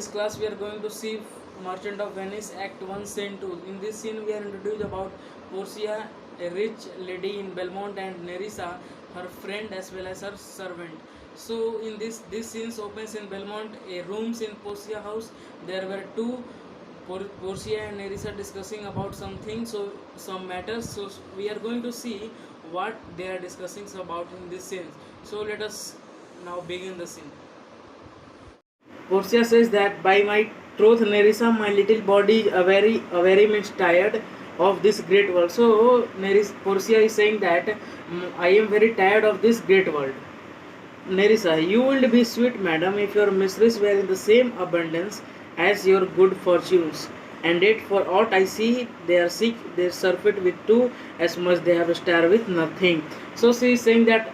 this class we are going to see Merchant of Venice Act 1 Scene 2. In this scene we are introduced about Portia, a rich lady in Belmont, and Nerissa, her friend as well as her servant. So in this scene opens in Belmont, a rooms in Portia house. There were two Portia and Nerissa discussing about something, so some matters. So we are going to see what they are discussing about in this scene. So let us now begin the scene. Portia says that by my troth, Nerissa, my little body is very much tired of this great world. So Portia is saying that I am very tired of this great world. Nerissa, you will be sweet, madam, if your mistress were in the same abundance as your good fortunes. And yet, for aught I see, they are sick, they surfeit with two, as much they have starved with nothing. So she is saying that,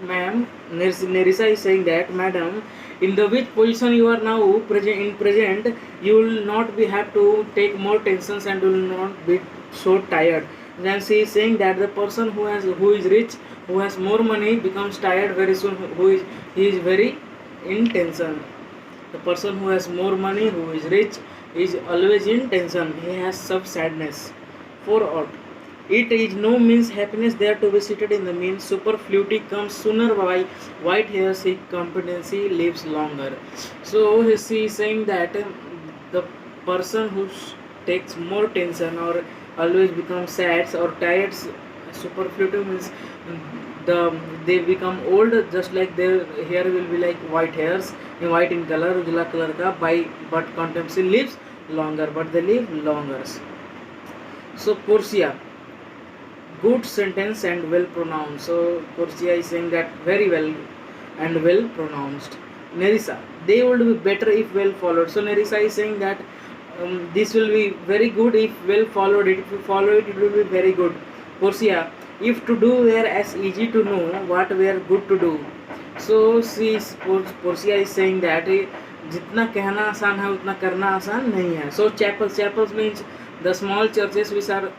ma'am, Nerissa is saying that, madam, in the which position you are now present, you will not be have to take more tensions and will not be so tired. Then she is saying that the person who is rich, who has more money, becomes tired very soon. He is very in tension. The person who has more money, who is rich, is always in tension. He has some sadness. For aught it is no means happiness there to be seated in the mean. Superfluity comes sooner by white hairs, his competency lives longer. So she is saying that the person who takes more tension or always becomes sad or tired, superfluity means they become old, just like their hair will be like white hairs, white in color, ujla color ka, by but competency lives longer, but they live longer. So Portia, good sentence and well pronounced. So Portia is saying that very well and well pronounced. Nerissa, they would be better if well followed. So Nerissa is saying that this will be very good if well followed. If you follow it, it will be very good. Portia, if to do were as easy to know what were good to do. So Portia is saying that जितना कहना आसान है उतना करना आसान नहीं है. So chapels means the small churches which are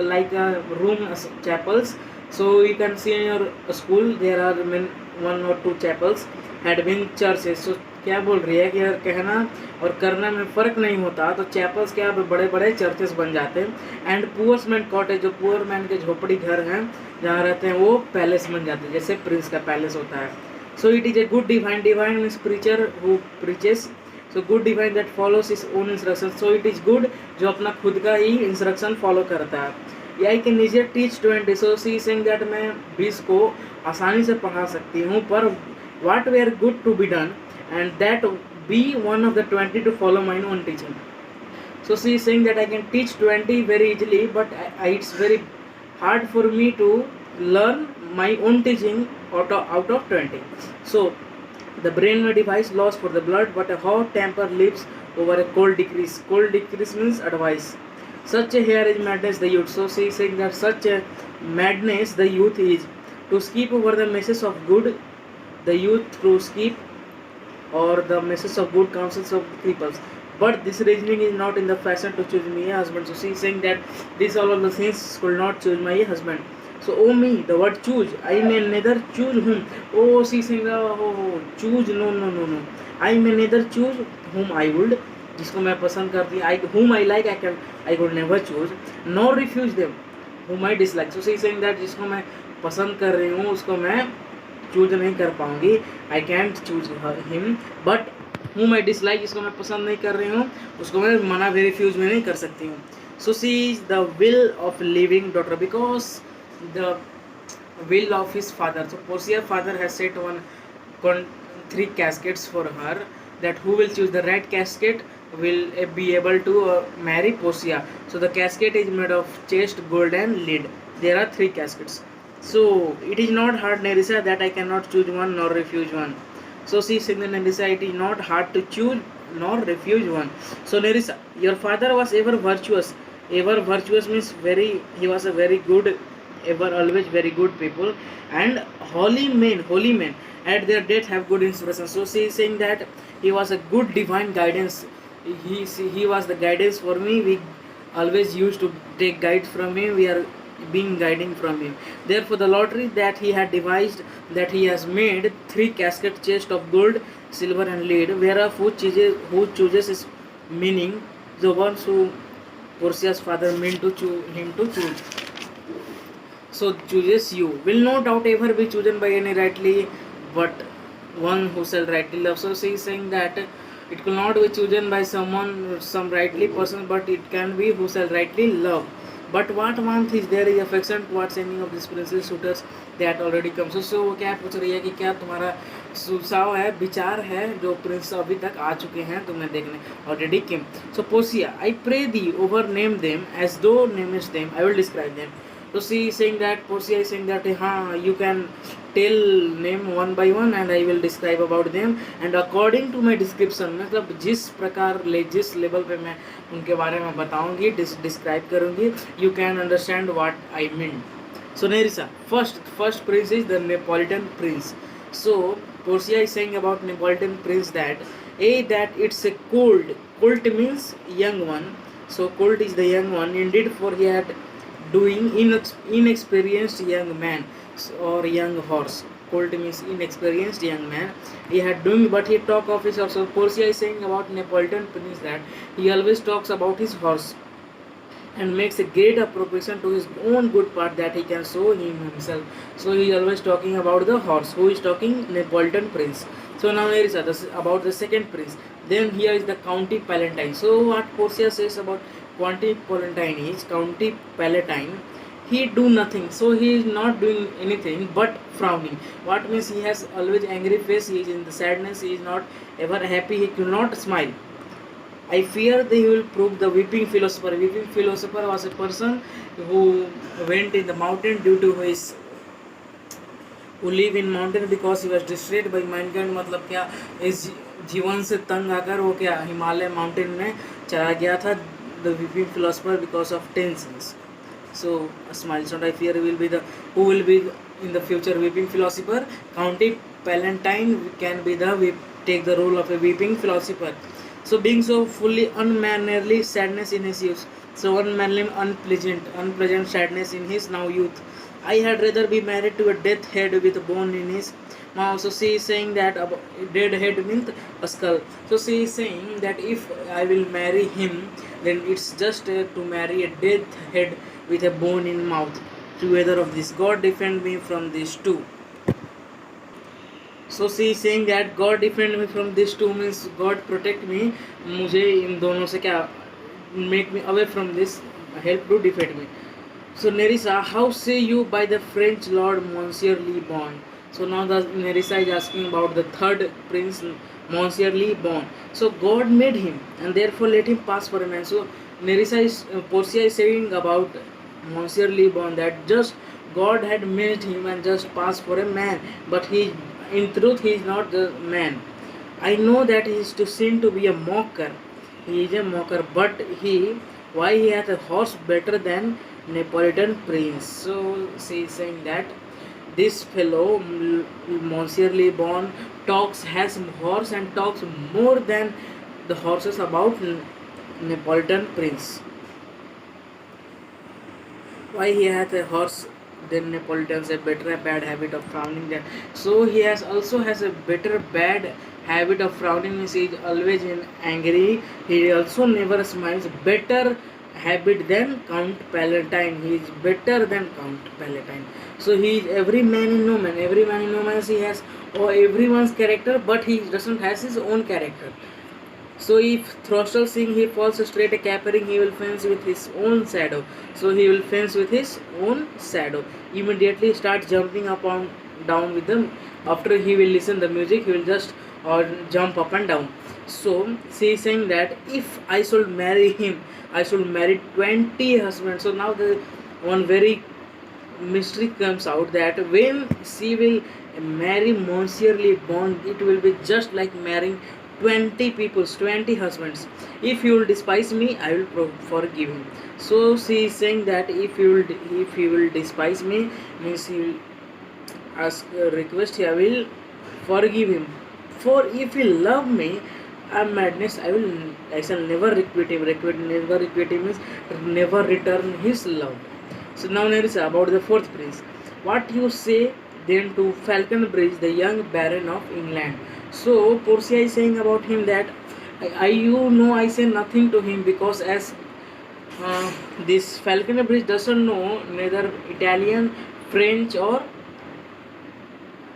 like room chapels. So you can see in your school there are one or two chapels had been churches. So क्या बोल रही है कि अगर कहना और करना में फ़र्क नहीं होता तो चैपल्स क्या बड़े बड़े चर्चेस बन जाते हैं. एंड पुअर्स मैन कॉटेज, जो पुअर मैन के झोपड़ी घर हैं जहाँ रहते हैं, वो पैलेस बन जाते हैं, जैसे प्रिंस का पैलेस होता है. So it is a good divine. Divine means preacher who preaches. So good divine that follows his own instruction. So it is good जो अपना खुद का ही इंस्ट्रक्शन फॉलो करता है. I can easier teach 20. So she saying that मैं 20 को आसानी से पढ़ा सकती हूँ, पर what we are good to be done and that be one of the 20 to follow my own teaching. So she is saying that I can teach 20 very easily, but it's very hard for me to learn my own teaching out of 20. So the brain may devise laws for the blood, but a hot temper lives over a cold decrease. Cold decrease means advice. Such a here is madness the youth. So she is saying that such a madness the youth is to skip over the message of good, the youth to skip or the message of good counsels of peoples. But this reasoning is not in the fashion to choose me a husband. So she is saying that these all of the things could not choose my husband. So oh me, the word choose, I may neither choose whom. Oh, she is saying oh choose, no. I may neither choose whom I would, जिसको मैं पसंद करती हूँ, whom I like I could never choose, nor refuse them whom I dislike. So she is saying that जिसको मैं पसंद कर रही हूँ उसको मैं चूज नहीं कर पाऊंगी. I can't choose him, but whom I dislike, जिसको मैं पसंद नहीं कर रही हूँ उसको मैं मना भी रिफ्यूज में नहीं कर सकती हूँ. So she is the will of living daughter because the will of his father. So Portia father has set one 3 caskets for her, that who will choose the right casket will be able to marry Portia. So the casket is made of chest, gold and lead. There are 3 caskets. So it is not hard, Nerissa, that I cannot choose one nor refuse one. So she said, Nerissa, it is not hard to choose nor refuse one. So Nerissa, your father was ever virtuous. Ever virtuous means he was a very good, ever always very good people, and holy men at their death have good inspiration. So she is saying that he was a good divine guidance. He was the guidance for me. We always used to take guides from him. We are being guiding from him. Therefore the lottery that he had devised, that he has made 3 casket chest of gold silver and lead, whereof who chooses his meaning, the ones who Porcia's father meant to him to choose. So chooses you will no doubt ever be chosen by any rightly, but one who shall rightly love. So she is saying that it will not be chosen by some rightly person, but it can be who shall rightly love. But what month is there is affection towards any of these princess suitors that already comes. So क्या पूछ रही है कि क्या तुम्हारा सुझाव है, विचार है जो प्रिंस अभी तक आ चुके हैं तुम्हें देखने already came. So Portia, I pray thee over name them as though namest them. I will describe them. So she is saying that Portia is saying that you can tell name one by one and I will describe about them, and according to my description, मतलब जिस प्रकार जिस level पे मैं उनके बारे में बताऊंगी, डिस्क्राइब करूंगी, you can understand what I mean. So Nerissa, first prince is the Neapolitan prince. So Portia is saying about Neapolitan prince that that it's a colt. Colt means young one. So colt is the young one. Indeed, for he had doing inexperienced young man or young horse. Colt means inexperienced young man. He had doing, but he talk of his horse. So Portia is saying about Neapolitan prince that he always talks about his horse and makes a great appropriation to his own good part that he can show him himself. So he is always talking about the horse. Who is talking? Neapolitan prince. So now here is about the second prince. Then here is the County Palatine. So what Portia says about County Palatine is County Palatine. He do nothing. So he is not doing anything but frowning. What means he has always angry face. He is in the sadness. He is not ever happy. He cannot smile. I fear they will prove the weeping philosopher. Weeping philosopher was a person who went in the mountain due to his who live in mountain because he was distressed by mankind. मतलब क्या इस जीवन से तंग आकर वो क्या Himalaya mountain में चला गया था. The weeping philosopher because of tensions. So a smile sound. I fear will be the who will be in the future weeping philosopher. County Palatine can be the take the role of a weeping philosopher. So being so fully unmannerly sadness in his youth, so unmanly unpleasant sadness in his now youth. I had rather be married to a death head with a bone in his mouth. So she is saying that dead head means a skull. So she is saying that if I will marry him, then it's just to marry a dead head with a bone in mouth. Together of this, God defend me from these two. So she is saying that God defend me from these two means God protect me. मुझे इन दोनों से क्या make me away from this, help to defend me. So Nerissa, how say you by the French Lord Monsieur Le Bon? So now the Nerissa is asking about the third prince Monsieur Le Bon. So God made him and therefore let him pass for a man. So Nerissa is Portia is saying about Monsieur Le Bon that just God had made him and just passed for a man, but he in truth he is not the man. I know that he is to sin to be a mocker. He is a mocker, but why he hath a horse better than Neapolitan prince. So she is saying that this fellow Monsieur Le Bon has horse and talks more than the horses about Neapolitan prince. Why he hath a horse then Neapolitans a better bad habit of frowning than. So he also has a better bad habit of frowning, means he is always in angry. He also never smiles. Better habit than Count Palatine. He is better than Count Palatine. So he is every man in no man. Every man in no man, he has everyone's character, but he doesn't has his own character. So if Throstle sing he falls straight a capering, he will fence with his own shadow. So he will fence with his own shadow. Immediately start jumping up and down with them. After he will listen the music, he will just jump up and down. So she is saying that if I should marry him, I should marry 20 husbands. So now the one very mystery comes out that when she will marry Monsieur Le Bon, it will be just like marrying 20 people, 20 husbands. If you will despise me, I will forgive him. So she is saying that if you will despise me, means he will ask a request, I will forgive him. For if he love me, I'm madness, I shall never requite him. Never requite him means never return his love. So now there is about the fourth prince. What you say then to Falconbridge, the young baron of England? So Portia is saying about him that I say nothing to him because as this Falconer Bridge doesn't know neither Italian, French or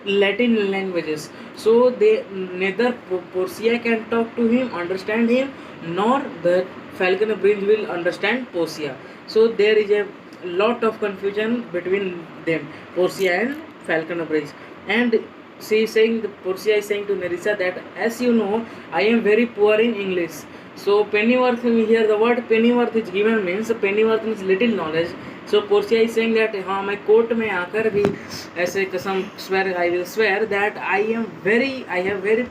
Latin languages. So they neither Portia can talk to him, understand him, nor the Falconer Bridge will understand Portia. So there is a lot of confusion between them, Portia and Falconer Bridge. And she is saying, Portia is saying to Nerissa that as you know, I am very poor in English. So Pennyworth, here the word Pennyworth is given means Pennyworth means little knowledge. So Portia is saying that हाँ मैं court में आकर भी ऐसे कसम swear I will swear that I have very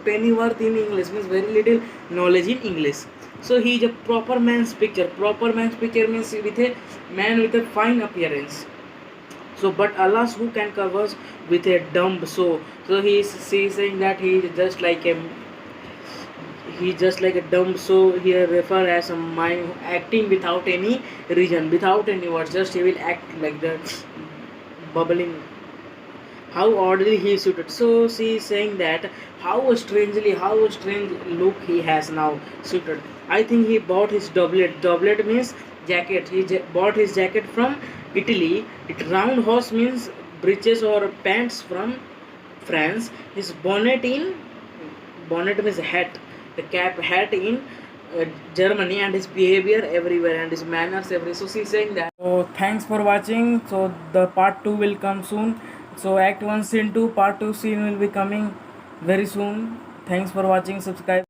pennyworth in English means very little knowledge in English. So he is a proper man's picture. Proper man's picture means with a man with a fine appearance. So but alas, who can converse with a dumb soul? So she is saying that he is just like a dumb, so here refer as a mind acting without any reason, without any words, just he will act like the bubbling. How oddly he suited. So she is saying that how strange look he has now suited. I think he bought his doublet. Doublet means jacket. He bought his jacket from Italy. It round horse means breeches or pants from France. His bonnet means hat. The hat in Germany, and his behavior everywhere and his manners everywhere. So she's saying that. So thanks for watching. So the part 2 will come soon. So act 1 scene 2, part 2 scene will be coming very soon. Thanks for watching. Subscribe.